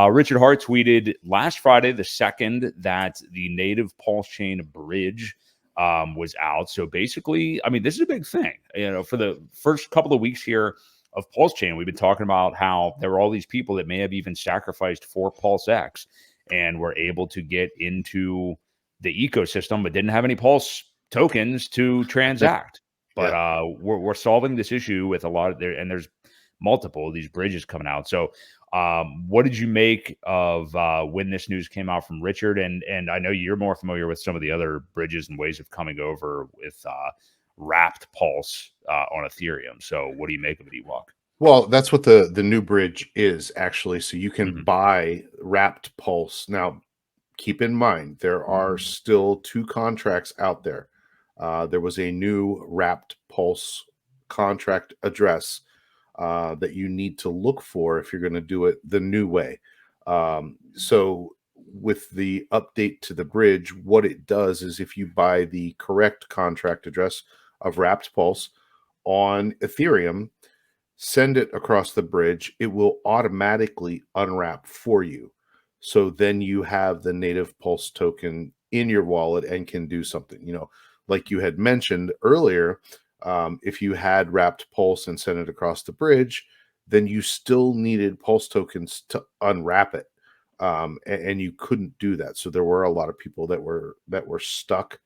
Richard Hart tweeted last Friday, the 2nd, that the native PulseChain bridge was out. So basically, I mean, this is a big thing. For the first couple of weeks here of PulseChain, we've been talking about how there were all these people that may have even sacrificed for PulseX and were able to get into the ecosystem, but didn't have any Pulse tokens to transact. But we're solving this issue with a lot of there, and there's multiple of these bridges coming out. So what did you make of when this news came out from Richard? And I know you're more familiar with some of the other bridges and ways of coming over with wrapped Pulse on Ethereum. So what do you make of it, Ewok? Well, that's what the new bridge is, actually. So you can buy wrapped Pulse. Now, keep in mind, there are still 2 contracts out there. There was a new wrapped Pulse contract address that you need to look for if you're going to do it the new way. So with the update to the bridge, what it does is if you buy the correct contract address of wrapped Pulse on Ethereum, send it across the bridge, it will automatically unwrap for you. So then you have the native Pulse token in your wallet and can do something. Like you had mentioned earlier, if you had wrapped Pulse and sent it across the bridge, then you still needed Pulse tokens to unwrap it. And you couldn't do that. So there were a lot of people that were stuck,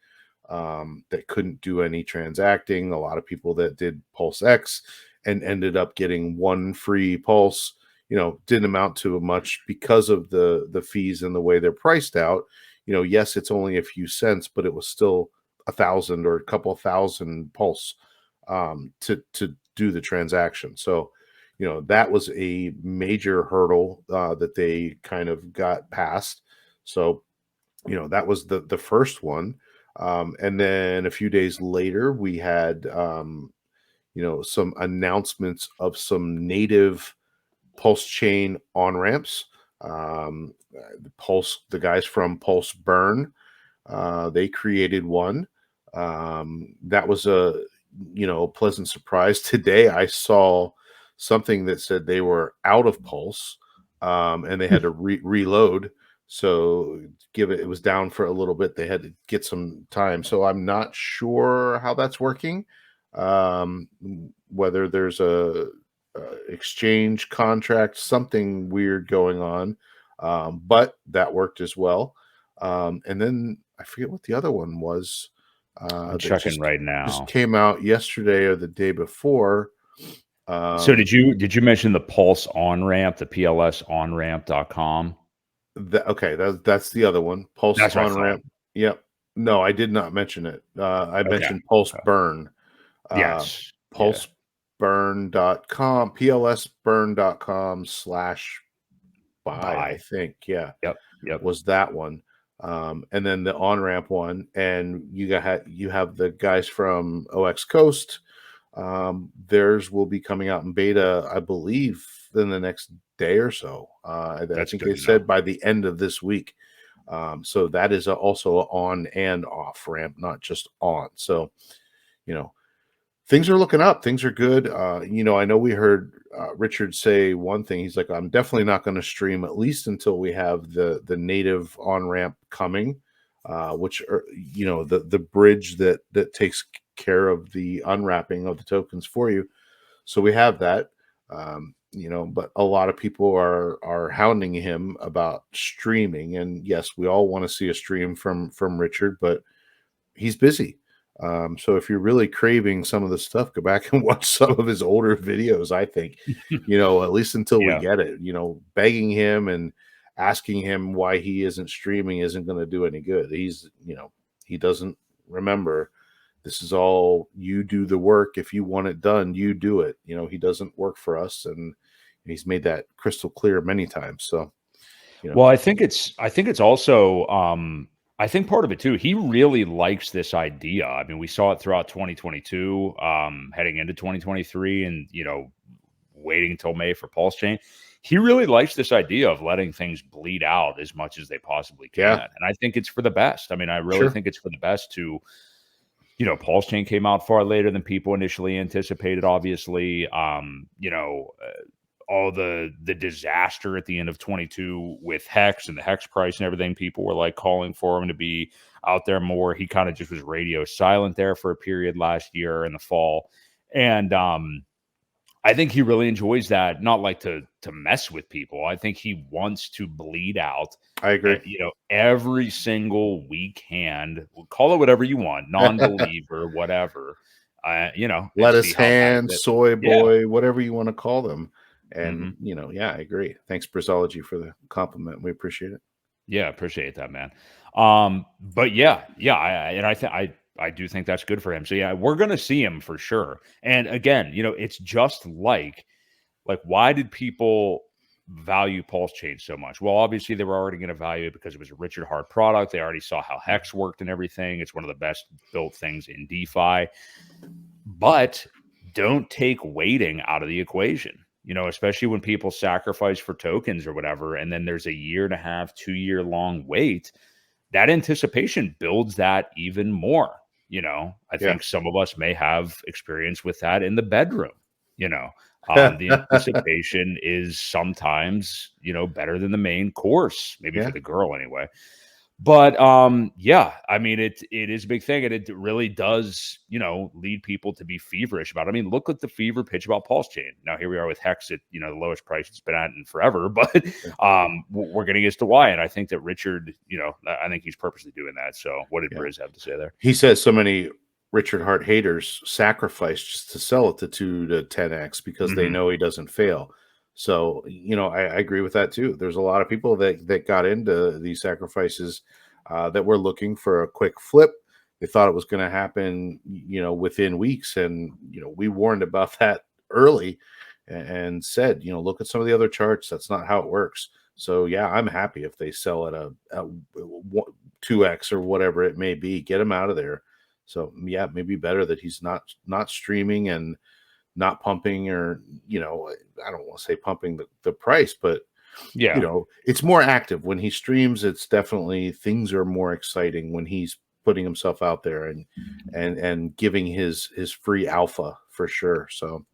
that couldn't do any transacting. A lot of people that did PulseX and ended up getting 1 free Pulse, didn't amount to much because of the fees and the way they're priced out. Yes, it's only a few cents, but it was still 1,000 or a couple thousand Pulse to do the transaction. So, that was a major hurdle that they kind of got past. So, that was the first one. And then a few days later, we had, some announcements of some native PulseChain on-ramps. The guys from Pulse Burn, they created one. That was a pleasant surprise. Today I saw something that said they were out of Pulse, and they had to reload. So it was down for a little bit. They had to get some time. So I'm not sure how that's working. Whether there's a exchange contract, something weird going on. But that worked as well. And then I forget what the other one was. I'm checking right now. Just came out yesterday or the day before. So did you mention the Pulse on-ramp, the PLS onramp.com? Okay, that's the other one. Pulse on-ramp. Yep. No, I did not mention it. I mentioned Pulse Burn. Yes. PulseBurn.com, PLSburn.com/buy, I think. Yeah. Yep. Was that one. And then the on-ramp one, and you have the guys from OX Coast. Theirs will be coming out in beta, I believe, in the next day or so. I think they said by the end of this week. So that is also an on and off ramp, not just on. So, things are looking up. Things are good. I know we heard Richard say one thing. He's like, I'm definitely not going to stream at least until we have the native on-ramp coming, which are, the bridge that takes care of the unwrapping of the tokens for you. So we have that, but a lot of people are hounding him about streaming. And yes, we all want to see a stream from Richard, but he's busy. So if you're really craving some of the stuff, go back and watch some of his older videos, I think, at least until we get it, begging him and asking him why he isn't streaming isn't going to do any good. He's, he doesn't remember this is all you do the work. If you want it done, you do it. He doesn't work for us, and he's made that crystal clear many times. So, well, I think it's also, I think part of it too, he really likes this idea. I mean, we saw it throughout 2022, heading into 2023, and, waiting until May for PulseChain. He really likes this idea of letting things bleed out as much as they possibly can. Yeah. And I think it's for the best. I mean, I really think it's for the best to, PulseChain came out far later than people initially anticipated, obviously. all the disaster at the end of 22 with Hex and the Hex price and everything, people were like calling for him to be out there more. He kind of just was radio silent there for a period last year in the fall. And I think he really enjoys that, not like to mess with people. I think he wants to bleed out. I agree. Every single weak hand, call it whatever you want, non-believer, whatever. Lettuce hand, soy boy, yeah. whatever you want to call them. And I agree. Thanks, Brizology, for the compliment. We appreciate it. Yeah, appreciate that, man. But I do think that's good for him. So yeah, we're gonna see him for sure. And again, it's just like why did people value PulseChain so much? Well, obviously they were already going to value it because it was a Richard Hart product. They already saw how Hex worked and everything. It's one of the best built things in DeFi. But don't take waiting out of the equation, especially when people sacrifice for tokens or whatever, and then there's a 1.5 to 2 year long wait. That anticipation builds that even more. I think some of us may have experience with that in the bedroom. The anticipation is sometimes, better than the main course, maybe for the girl anyway. But I mean, it is a big thing, and it really does, lead people to be feverish about it. I mean, look at the fever pitch about PulseChain. Now here we are with Hex at the lowest price it's been at in forever, but we're getting as to why. And I think that Richard, I think he's purposely doing that. So what did Briz have to say there? He says so many Richard Hart haters sacrifice just to sell it to 2 to 10x because they know he doesn't fail. So, I agree with that too. There's a lot of people that got into these sacrifices that were looking for a quick flip. They thought it was going to happen, within weeks. And, we warned about that early and said, look at some of the other charts. That's not how it works. So, yeah, I'm happy if they sell at a 2x or whatever it may be. Get them out of there. So, yeah, maybe better that he's not streaming and not pumping, or I don't want to say pumping the price, but it's more active when he streams. It's definitely, things are more exciting when he's putting himself out there and giving his free alpha for sure. So